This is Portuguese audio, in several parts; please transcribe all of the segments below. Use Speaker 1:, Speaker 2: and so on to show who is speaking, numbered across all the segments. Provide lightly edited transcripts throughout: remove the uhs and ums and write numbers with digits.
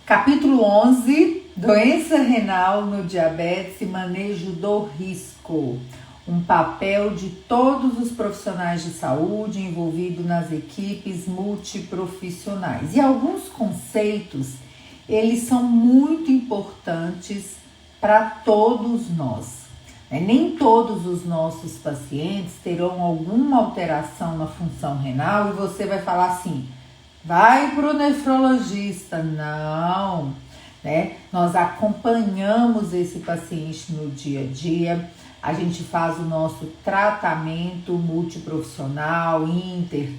Speaker 1: Capítulo 11, doença renal no diabetes e manejo do risco. Um papel de todos os profissionais de saúde envolvidos nas equipes multiprofissionais. E alguns conceitos, eles são muito importantes para todos nós. Nem todos os nossos pacientes terão alguma alteração na função renal e você vai falar assim: vai para o nefrologista. Não, né? Nós acompanhamos esse paciente no dia a dia, a gente faz o nosso tratamento multiprofissional,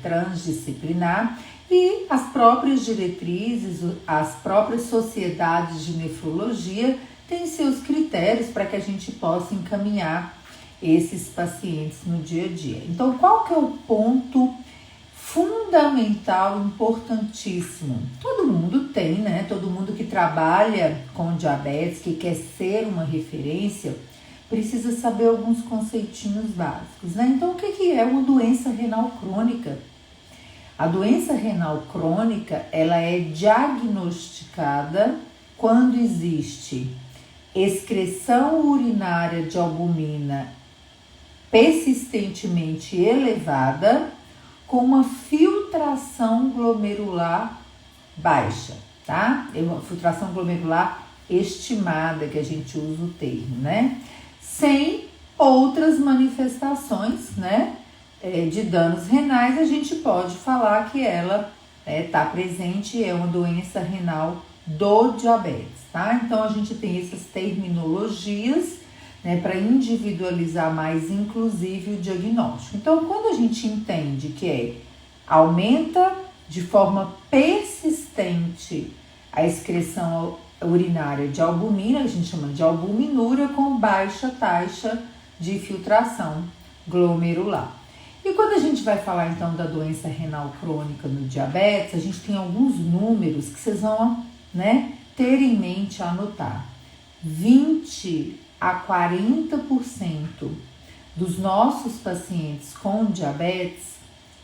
Speaker 1: transdisciplinar e as próprias diretrizes, as próprias sociedades de nefrologia têm seus critérios para que a gente possa encaminhar esses pacientes no dia a dia. Então, qual que é o ponto fundamental, importantíssimo? Todo mundo tem, né? Todo mundo que trabalha com diabetes, que quer ser uma referência, precisa saber alguns conceitinhos básicos, né? Então, o que é uma doença renal crônica? A doença renal crônica, ela é diagnosticada quando existe excreção urinária de albumina persistentemente elevada com uma filtração glomerular baixa, tá? É uma filtração glomerular estimada, que a gente usa o termo, né? Sem outras manifestações, né? De danos renais, a gente pode falar que ela está presente, é uma doença renal do diabetes, tá? Então, a gente tem essas terminologias, né, para individualizar mais, inclusive, o diagnóstico. Então, quando a gente entende que aumenta de forma persistente a excreção urinária de albumina, a gente chama de albuminúria, com baixa taxa de filtração glomerular. E quando a gente vai falar então da doença renal crônica no diabetes, a gente tem alguns números que vocês vão, né, ter em mente a anotar. 20 a 40% dos nossos pacientes com diabetes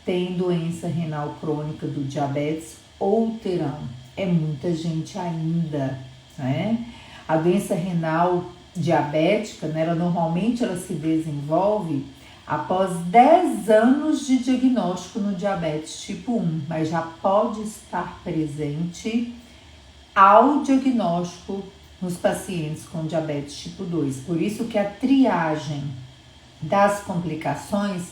Speaker 1: têm doença renal crônica do diabetes ou terão. É muita gente ainda, né? A doença renal diabética, né, normalmente ela se desenvolve após 10 anos de diagnóstico no diabetes tipo 1, mas já pode estar presente ao diagnóstico nos pacientes com diabetes tipo 2. Por isso que a triagem das complicações,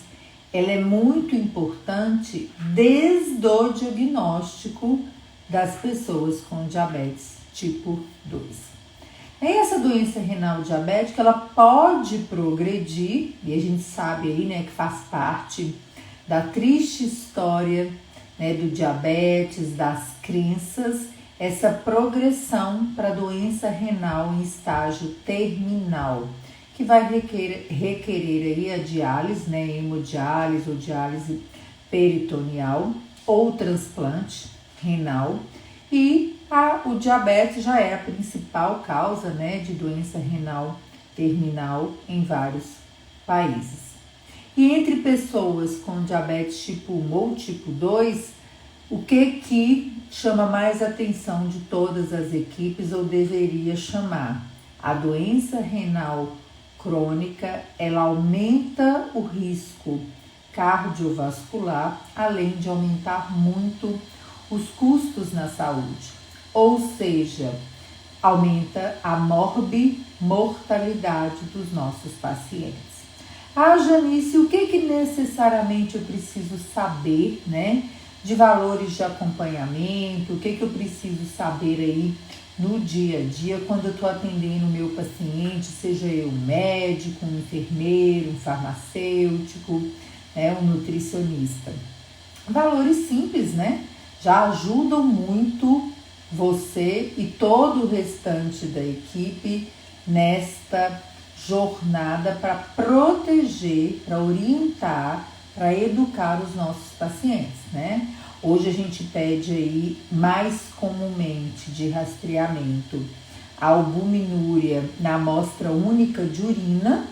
Speaker 1: ela é muito importante desde o diagnóstico das pessoas com diabetes tipo 2. E essa doença renal diabética, ela pode progredir, e a gente sabe aí, né, que faz parte da triste história, né, do diabetes, das crenças, essa progressão para doença renal em estágio terminal, que vai requerer aí a diálise, né, hemodiálise ou diálise peritoneal ou transplante renal, e o diabetes já é a principal causa, né, de doença renal terminal em vários países. E entre pessoas com diabetes tipo 1 ou tipo 2, o que chama mais atenção de todas as equipes, ou deveria chamar? A doença renal crônica, ela aumenta o risco cardiovascular, além de aumentar muito os custos na saúde. Ou seja, aumenta a morbimortalidade dos nossos pacientes. Janice, o que necessariamente eu preciso saber, né, de valores de acompanhamento, o que eu preciso saber aí no dia a dia quando eu estou atendendo o meu paciente, seja eu um médico, um enfermeiro, um farmacêutico, um nutricionista? Valores simples, né? Já ajudam muito você e todo o restante da equipe nesta jornada para proteger, para orientar, para educar os nossos pacientes, né? Hoje a gente pede aí mais comumente de rastreamento a albuminúria na amostra única de urina,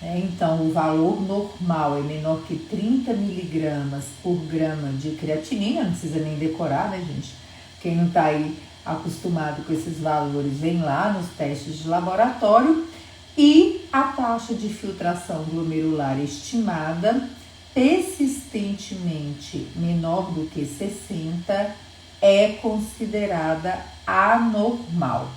Speaker 1: então o valor normal é menor que 30 miligramas por grama de creatinina, não precisa nem decorar, né, gente? Quem não tá aí acostumado com esses valores, vem lá nos testes de laboratório, e a taxa de filtração glomerular estimada, persistentemente menor do que 60, é considerada anormal.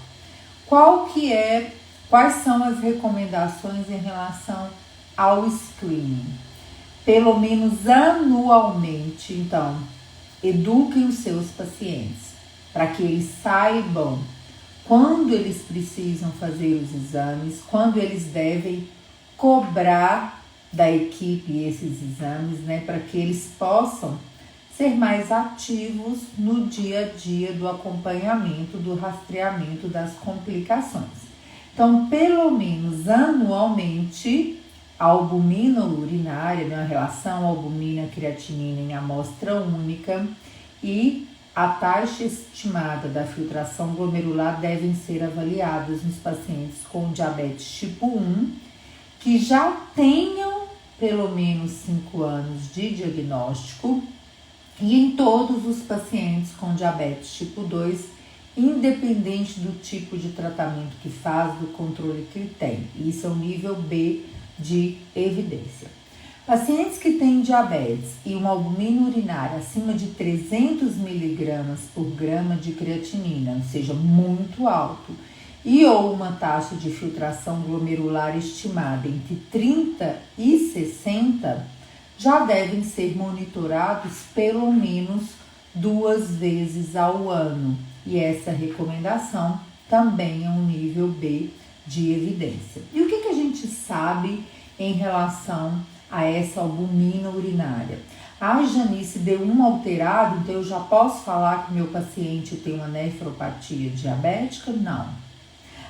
Speaker 1: Quais são as recomendações em relação ao screening? Pelo menos anualmente, então, eduquem os seus pacientes para que eles saibam quando eles precisam fazer os exames, quando eles devem cobrar da equipe esses exames, né, para que eles possam ser mais ativos no dia a dia do acompanhamento, do rastreamento das complicações. Então, pelo menos anualmente, a albumina urinária, né, a relação albumina-creatinina em amostra única, e a taxa estimada da filtração glomerular devem ser avaliadas nos pacientes com diabetes tipo 1, que já tenham pelo menos 5 anos de diagnóstico, e em todos os pacientes com diabetes tipo 2, independente do tipo de tratamento que faz, do controle que tem. Isso é o nível B de evidência. Pacientes que têm diabetes e uma albumina urinária acima de 300 mg por grama de creatinina, ou seja, muito alto, e ou uma taxa de filtração glomerular estimada entre 30 e 60, já devem ser monitorados pelo menos 2 vezes ao ano. E essa recomendação também é um nível B de evidência. E o que a gente sabe em relação a essa albumina urinária? A Janice deu um alterado, então eu já posso falar que meu paciente tem uma nefropatia diabética? Não.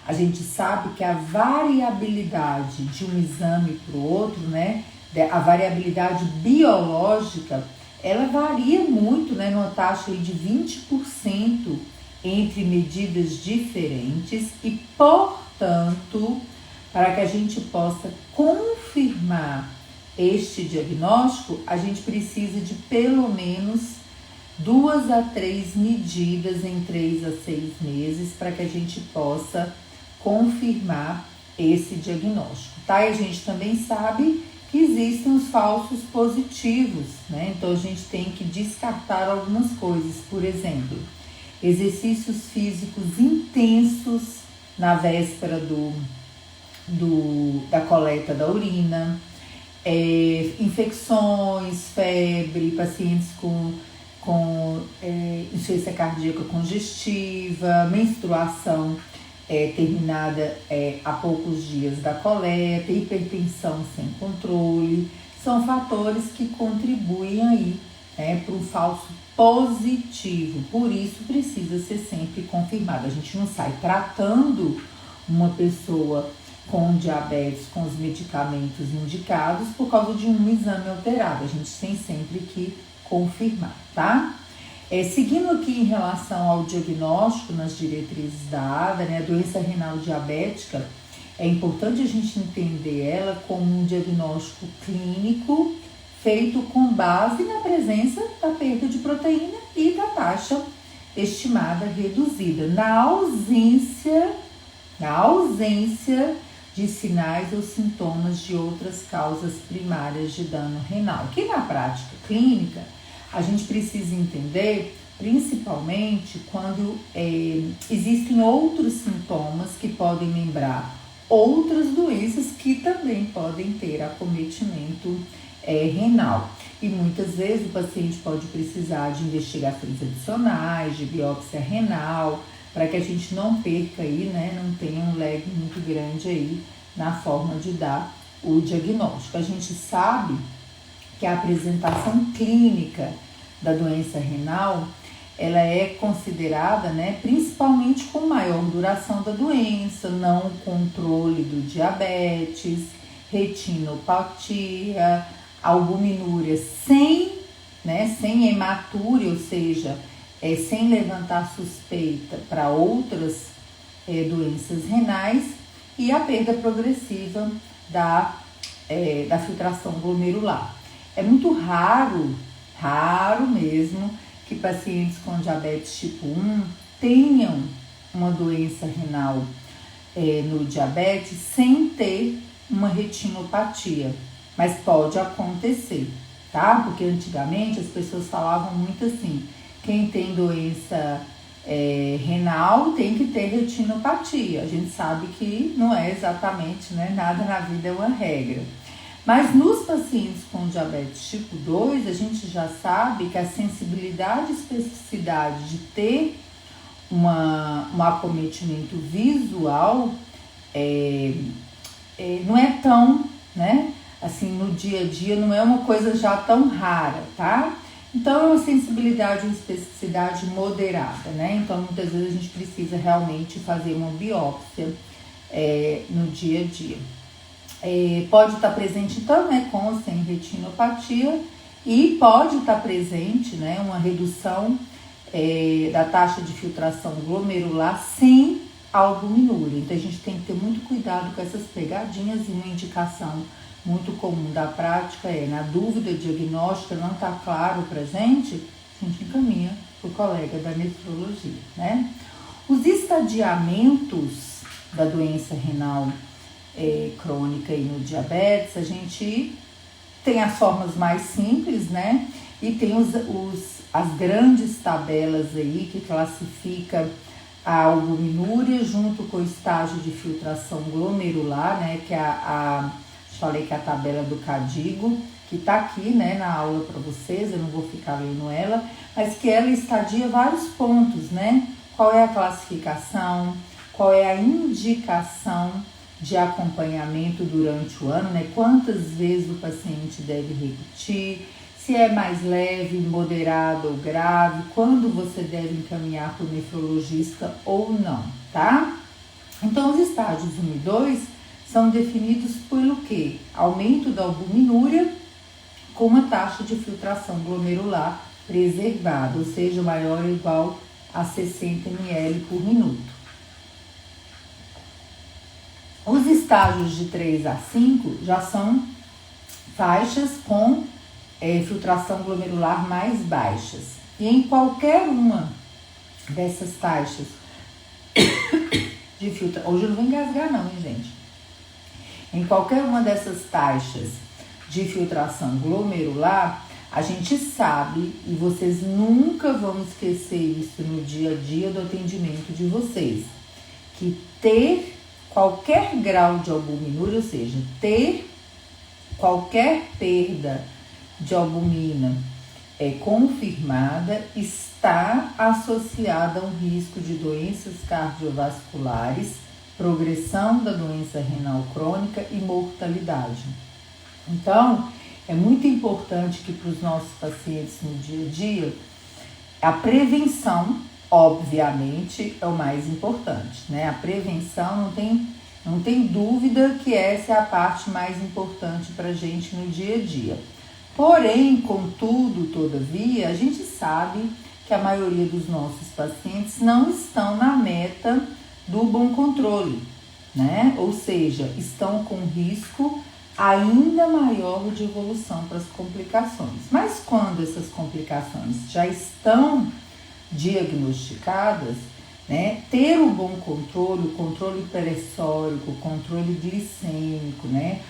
Speaker 1: A gente sabe que a variabilidade de um exame para o outro, né, a variabilidade biológica, ela varia muito, né, numa taxa de 20% entre medidas diferentes, e, portanto, para que a gente possa confirmar este diagnóstico, a gente precisa de pelo menos 2 a 3 medidas em 3 a 6 meses para que a gente possa confirmar esse diagnóstico, tá? E a gente também sabe que existem os falsos positivos, né? Então a gente tem que descartar algumas coisas, por exemplo, exercícios físicos intensos na véspera da coleta da urina, infecções, febre, pacientes com insuficiência cardíaca congestiva, menstruação terminada há poucos dias da coleta, hipertensão sem controle, são fatores que contribuem aí para um falso positivo. Por isso precisa ser sempre confirmado. A gente não sai tratando uma pessoa com diabetes com os medicamentos indicados por causa de um exame alterado. A gente tem sempre que confirmar, tá? Seguindo aqui em relação ao diagnóstico nas diretrizes da ADA, né, a doença renal diabética, é importante a gente entender ela como um diagnóstico clínico feito com base na presença da perda de proteína e da taxa estimada reduzida, na ausência de sinais ou sintomas de outras causas primárias de dano renal. Que na prática clínica, a gente precisa entender, principalmente quando existem outros sintomas que podem lembrar outras doenças que também podem ter acometimento renal. E muitas vezes o paciente pode precisar de investigações adicionais, de biópsia renal, para que a gente não perca aí, né, não tenha um lag muito grande aí na forma de dar o diagnóstico. A gente sabe que a apresentação clínica da doença renal, ela é considerada, né, principalmente com maior duração da doença, não controle do diabetes, retinopatia, albuminúria sem hematúria, ou seja, sem levantar suspeita para outras doenças renais, e a perda progressiva da filtração glomerular. É muito raro mesmo, que pacientes com diabetes tipo 1 tenham uma doença renal no diabetes sem ter uma retinopatia, mas pode acontecer, tá? Porque antigamente as pessoas falavam muito assim, quem tem doença renal tem que ter retinopatia. A gente sabe que não é exatamente, né? Nada na vida é uma regra. Mas nos pacientes com diabetes tipo 2, a gente já sabe que a sensibilidade e especificidade de ter um acometimento visual não é tão, né? Assim, no dia a dia não é uma coisa já tão rara, tá? Então, é uma sensibilidade e especificidade moderada, né? Então, muitas vezes a gente precisa realmente fazer uma biópsia no dia a dia. Pode estar presente, então, né, com ou sem retinopatia, e pode estar presente, né, uma redução da taxa de filtração glomerular sem albuminúria. Então, a gente tem que ter muito cuidado com essas pegadinhas, e uma indicação muito comum da prática na dúvida diagnóstica, não está claro pra gente, a gente encaminha para o colega da nefrologia, né? Os estadiamentos da doença renal crônica e no diabetes, a gente tem as formas mais simples, né? E tem as grandes tabelas aí que classifica a albuminúria junto com o estágio de filtração glomerular, né? Que falei que é a tabela do Cadigo, que tá aqui, né, na aula para vocês, eu não vou ficar lendo ela, mas que ela estadia vários pontos, né? Qual é a classificação, qual é a indicação de acompanhamento durante o ano, né? Quantas vezes o paciente deve repetir, se é mais leve, moderado ou grave, quando você deve encaminhar para o nefrologista ou não, tá? Então, os estágios 1 e 2 são definidos pelo quê? Aumento da albuminúria com uma taxa de filtração glomerular preservada, ou seja, maior ou igual a 60 ml por minuto. Os estágios de 3 a 5 já são faixas com filtração glomerular mais baixas. E em qualquer uma dessas taxas de filtração... Hoje eu não vou engasgar não, hein, gente? Em qualquer uma dessas taxas de filtração glomerular, a gente sabe, e vocês nunca vão esquecer isso no dia a dia do atendimento de vocês, que ter qualquer grau de albuminúria, ou seja, ter qualquer perda de albumina confirmada, está associada a um risco de doenças cardiovasculares, progressão da doença renal crônica e mortalidade. Então, é muito importante que para os nossos pacientes no dia a dia, a prevenção, obviamente, é o mais importante, né? A prevenção não tem dúvida que essa é a parte mais importante para a gente no dia a dia. Porém, contudo, todavia, a gente sabe que a maioria dos nossos pacientes não estão na meta do bom controle, né? Ou seja, estão com risco ainda maior de evolução para as complicações. Mas quando essas complicações já estão diagnosticadas, né? Ter o bom controle, o controle pressórico, o controle glicêmico, né?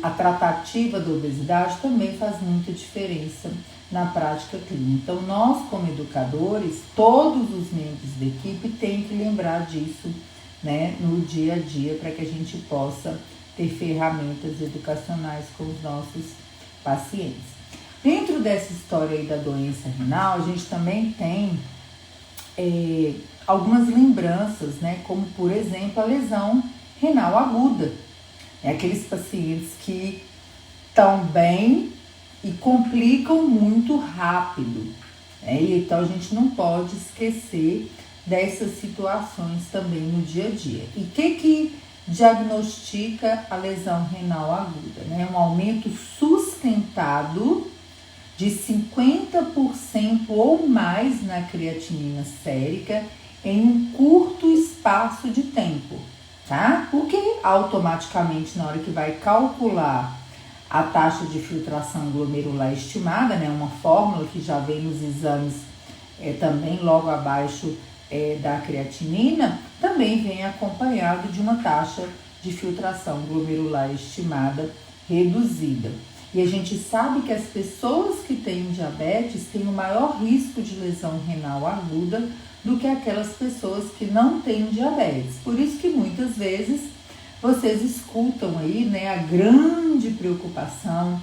Speaker 1: A tratativa da obesidade também faz muita diferença na prática clínica. Então, nós como educadores, todos os membros da equipe têm que lembrar disso, né, no dia a dia, para que a gente possa ter ferramentas educacionais com os nossos pacientes. Dentro dessa história aí da doença renal, a gente também tem algumas lembranças, né, como por exemplo a lesão renal aguda. Aqueles pacientes que estão bem e complicam muito rápido. Então a gente não pode esquecer dessas situações também no dia a dia. E o que diagnostica a lesão renal aguda? Né? Um aumento sustentado de 50% ou mais na creatinina sérica em um curto espaço de tempo, tá? Porque automaticamente na hora que vai calcular a taxa de filtração glomerular estimada, né, uma fórmula que já vem nos exames também logo abaixo da creatinina também vem acompanhado de uma taxa de filtração glomerular estimada reduzida. E a gente sabe que as pessoas que têm diabetes têm o maior risco de lesão renal aguda do que aquelas pessoas que não têm diabetes. Por isso que muitas vezes vocês escutam aí, né, a grande preocupação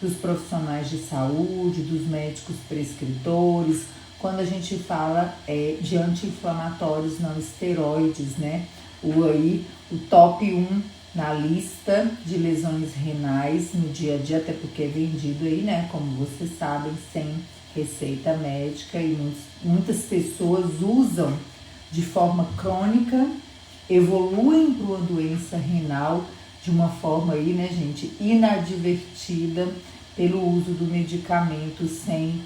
Speaker 1: dos profissionais de saúde, dos médicos prescritores, quando a gente fala de anti-inflamatórios não esteroides, né? O top 1 na lista de lesões renais no dia a dia, até porque é vendido aí, né? Como vocês sabem, sem receita médica, e muitas pessoas usam de forma crônica, evoluem para uma doença renal de uma forma aí, né, gente, inadvertida pelo uso do medicamento sem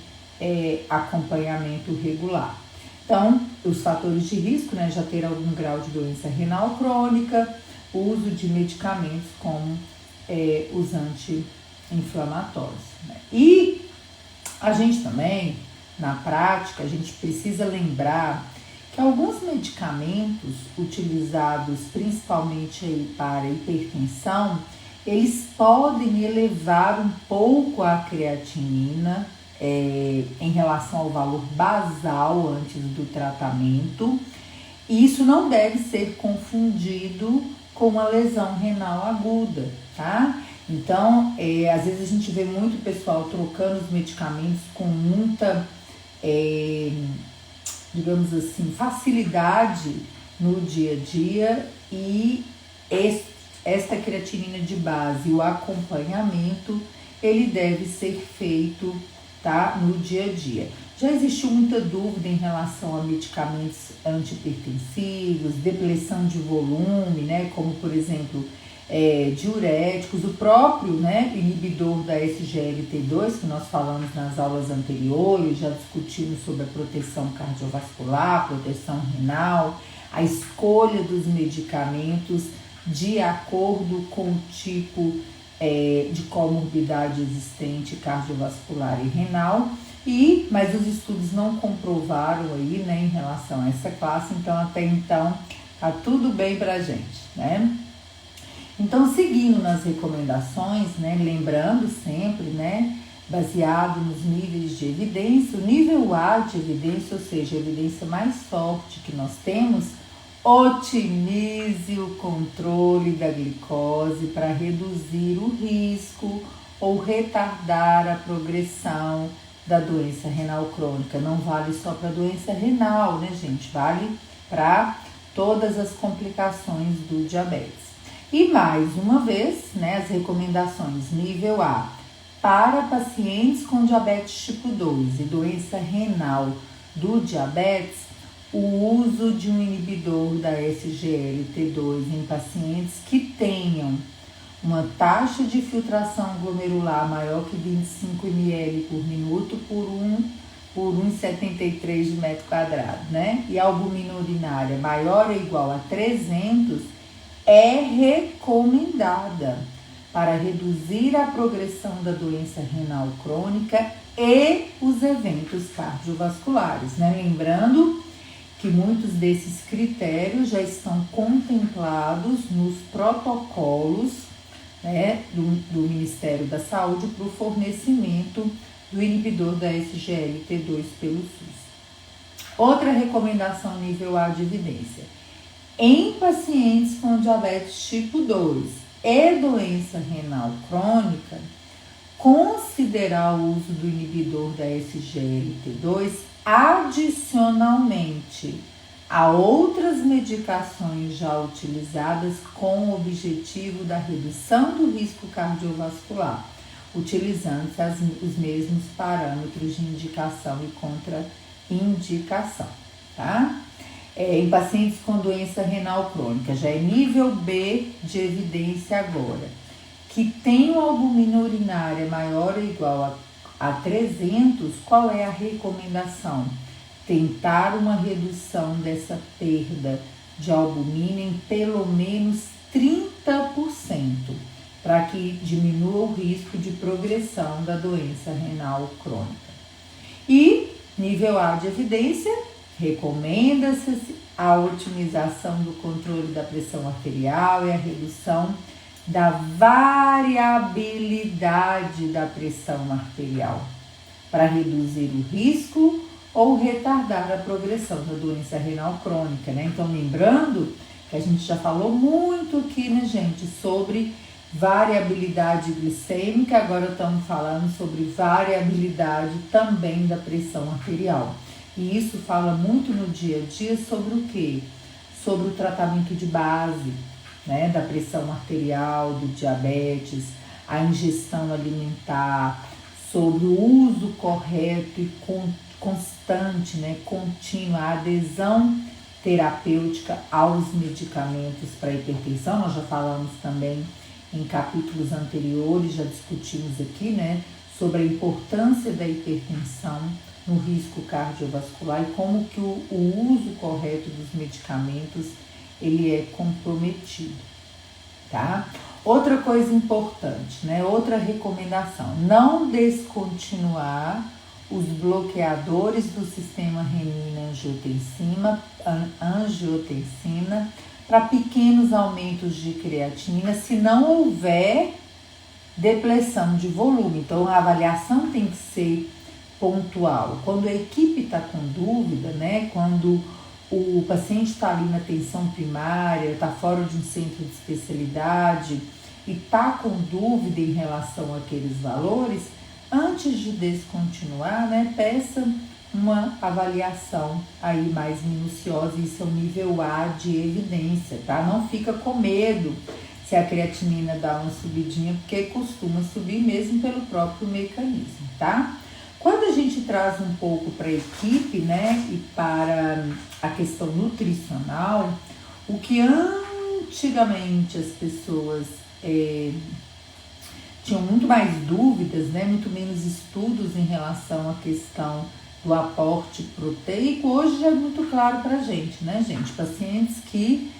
Speaker 1: acompanhamento regular. Então, os fatores de risco, né, já ter algum grau de doença renal crônica, o uso de medicamentos como os anti-inflamatórios, né? E a gente também, na prática, a gente precisa lembrar que alguns medicamentos utilizados principalmente aí para hipertensão, eles podem elevar um pouco a creatinina em relação ao valor basal antes do tratamento. E isso não deve ser confundido com a lesão renal aguda, tá? Então, às vezes a gente vê muito pessoal trocando os medicamentos com muita, digamos assim, facilidade no dia a dia, e esta creatinina de base, o acompanhamento, ele deve ser feito, tá, no dia a dia. Já existiu muita dúvida em relação a medicamentos antihipertensivos, depressão de volume, né, como por exemplo diuréticos, o próprio, né, inibidor da SGLT2, que nós falamos nas aulas anteriores, já discutimos sobre a proteção cardiovascular, proteção renal, a escolha dos medicamentos de acordo com o tipo de comorbidade existente cardiovascular e renal, mas os estudos não comprovaram aí, né, em relação a essa classe, então até então tá tudo bem pra gente, né? Então, seguindo nas recomendações, né, lembrando sempre, né, baseado nos níveis de evidência, o nível A de evidência, ou seja, a evidência mais forte que nós temos, otimize o controle da glicose para reduzir o risco ou retardar a progressão da doença renal crônica. Não vale só para doença renal, né, gente? Vale para todas as complicações do diabetes. E mais uma vez, né, as recomendações nível A para pacientes com diabetes tipo 2 e doença renal do diabetes, o uso de um inibidor da SGLT2 em pacientes que tenham uma taxa de filtração glomerular maior que 25 ml por minuto por 1,73 de metro quadrado, né? E a albumina urinária maior ou igual a 300 é recomendada para reduzir a progressão da doença renal crônica e os eventos cardiovasculares, né? Lembrando que muitos desses critérios já estão contemplados nos protocolos, né, do Ministério da Saúde para o fornecimento do inibidor da SGLT2 pelo SUS. Outra recomendação nível A de evidência. Em pacientes com diabetes tipo 2 e doença renal crônica, considerar o uso do inibidor da SGLT2 adicionalmente a outras medicações já utilizadas com o objetivo da redução do risco cardiovascular, utilizando os mesmos parâmetros de indicação e contraindicação, tá? Em pacientes com doença renal crônica, já é nível B de evidência agora, que tem uma albumina urinária maior ou igual a 300, qual é a recomendação? Tentar uma redução dessa perda de albumina em pelo menos 30%, para que diminua o risco de progressão da doença renal crônica. E nível A de evidência, Recomenda-se a otimização do controle da pressão arterial e a redução da variabilidade da pressão arterial, para reduzir o risco ou retardar a progressão da doença renal crônica, né? Então, lembrando que a gente já falou muito aqui, né, gente, sobre variabilidade glicêmica, agora estamos falando sobre variabilidade também da pressão arterial. E isso fala muito no dia a dia sobre o quê? Sobre o tratamento de base, né, da pressão arterial, do diabetes, a ingestão alimentar, sobre o uso correto e constante, né, contínua, a adesão terapêutica aos medicamentos para hipertensão. Nós já falamos também em capítulos anteriores, já discutimos aqui, né, sobre a importância da hipertensão no risco cardiovascular e como que o uso correto dos medicamentos ele é comprometido, tá? Outra coisa importante, né? Outra recomendação, não descontinuar os bloqueadores do sistema renina-angiotensina para pequenos aumentos de creatinina, se não houver depressão de volume. Então, a avaliação tem que ser pontual. Quando a equipe está com dúvida, né? Quando o paciente está ali na atenção primária, está fora de um centro de especialidade e está com dúvida em relação àqueles valores, antes de descontinuar, né, peça uma avaliação aí mais minuciosa. Isso é o nível A de evidência, tá? Não fica com medo se a creatinina dá uma subidinha, porque costuma subir mesmo pelo próprio mecanismo, tá? Quando a gente traz um pouco para a equipe, né, e para a questão nutricional, o que antigamente as pessoas tinham muito mais dúvidas, né, muito menos estudos em relação à questão do aporte proteico, hoje já é muito claro para a gente, né, gente? Pacientes que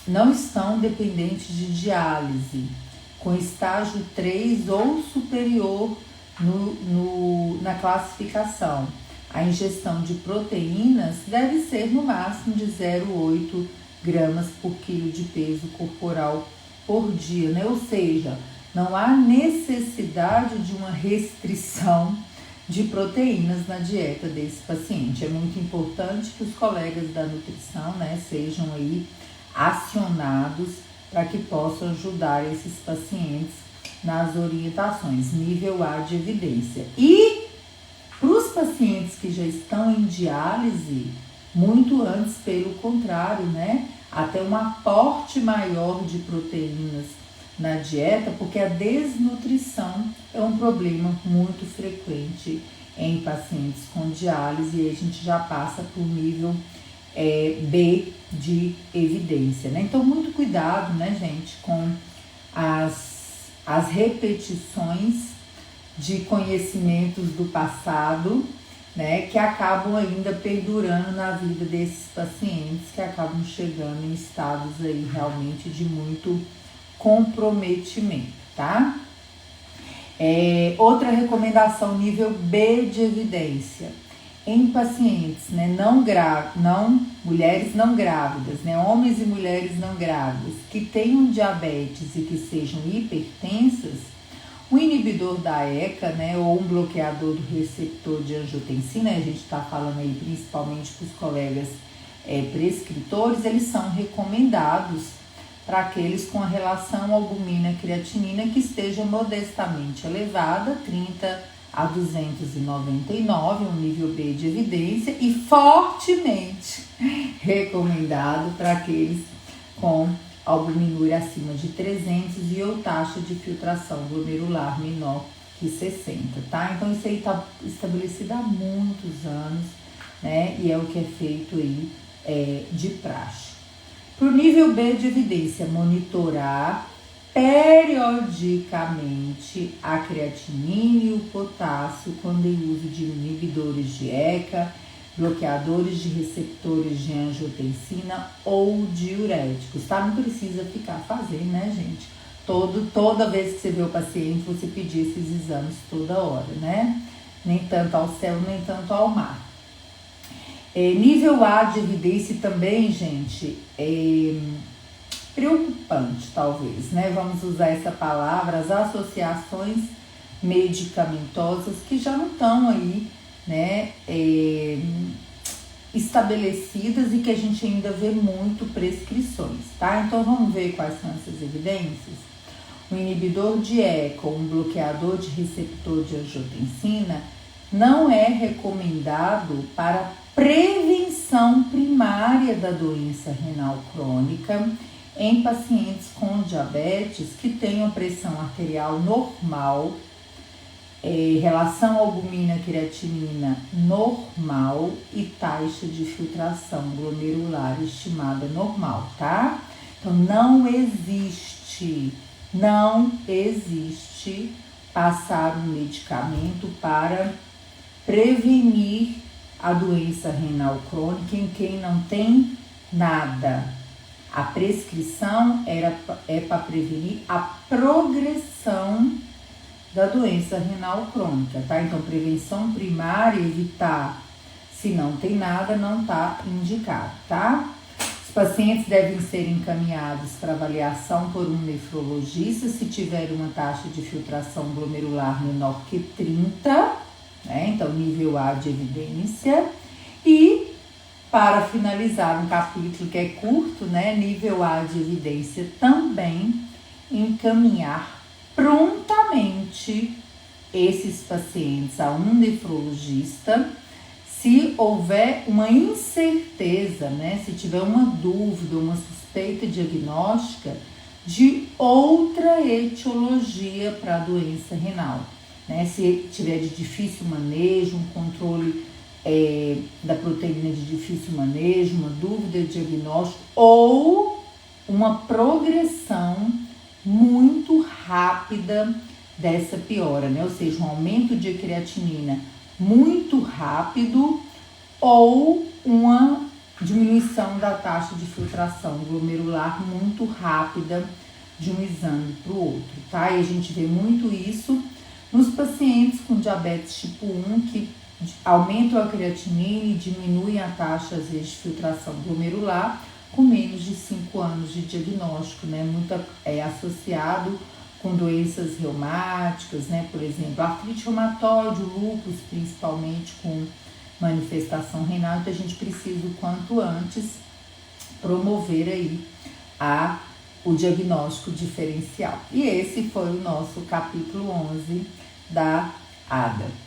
Speaker 1: não estão dependentes de diálise, com estágio 3 ou superior na classificação. A ingestão de proteínas deve ser no máximo de 0,8 gramas por quilo de peso corporal por dia, né? Ou seja, não há necessidade de uma restrição de proteínas na dieta desse paciente. É muito importante que os colegas da nutrição, né, sejam aí acionados para que possam ajudar esses pacientes nas orientações, nível A de evidência. E para os pacientes que já estão em diálise, muito antes, pelo contrário, né, até um aporte maior de proteínas na dieta, porque a desnutrição é um problema muito frequente em pacientes com diálise, e a gente já passa para o nível B de evidência, né? Então, muito cuidado, né, gente, com as repetições de conhecimentos do passado, né, que acabam ainda perdurando na vida desses pacientes, que acabam chegando em estados aí realmente de muito comprometimento, tá? Outra recomendação, nível B de evidência, em pacientes, né, mulheres não grávidas, né, homens e mulheres não grávidas, que tenham diabetes e que sejam hipertensas, um inibidor da ECA, né, ou um bloqueador do receptor de angiotensina, a gente está falando aí principalmente para os colegas prescritores, eles são recomendados para aqueles com a relação albumina-creatinina que esteja modestamente elevada, 30 a 299, um nível B de evidência, e fortemente recomendado para aqueles com albuminúria acima de 300 e ou taxa de filtração glomerular menor que 60, tá? Então isso aí está estabelecido há muitos anos, né? E é o que é feito aí de praxe. Para o nível B de evidência, monitorar periodicamente a creatinina e o potássio quando em uso de inibidores de ECA, bloqueadores de receptores de angiotensina ou diuréticos, tá? Não precisa ficar fazendo, né, gente? Toda vez que você vê o paciente, você pedir esses exames toda hora, né? Nem tanto ao céu, nem tanto ao mar. Nível A de evidência também, gente, é preocupante, talvez, né? Vamos usar essa palavra, as associações medicamentosas que já não estão aí, né, estabelecidas e que a gente ainda vê muito prescrições, tá? Então vamos ver quais são essas evidências. O inibidor de ECA, um bloqueador de receptor de angiotensina, não é recomendado para prevenção primária da doença renal crônica em pacientes com diabetes que tenham pressão arterial normal, relação albumina-creatinina normal e taxa de filtração glomerular estimada normal, tá? Então não existe passar um medicamento para prevenir a doença renal crônica em quem não tem nada. A prescrição é para prevenir a progressão da doença renal crônica, tá? Então, prevenção primária, evitar se não tem nada, não tá indicado, tá? Os pacientes devem ser encaminhados para avaliação por um nefrologista se tiver uma taxa de filtração glomerular menor que 30, né? Então, nível A de evidência. E, para finalizar um capítulo que é curto, né? Nível A de evidência também encaminhar prontamente esses pacientes a um nefrologista se houver uma incerteza, né? Se tiver uma dúvida, uma suspeita diagnóstica de outra etiologia para a doença renal, né? Se tiver de difícil manejo, um controle da proteína de difícil manejo, uma dúvida de diagnóstico ou uma progressão muito rápida dessa piora, né? Ou seja, um aumento de creatinina muito rápido ou uma diminuição da taxa de filtração glomerular muito rápida de um exame para o outro, tá? E a gente vê muito isso nos pacientes com diabetes tipo 1 que aumentam a creatinina e diminuem a taxa, às vezes, de filtração glomerular com menos de 5 anos de diagnóstico, né? Muito associado com doenças reumáticas, né? Por exemplo, artrite reumatoide, lúpus, principalmente com manifestação renal. Então, a gente precisa, o quanto antes, promover aí o diagnóstico diferencial. E esse foi o nosso capítulo 11 da ADA.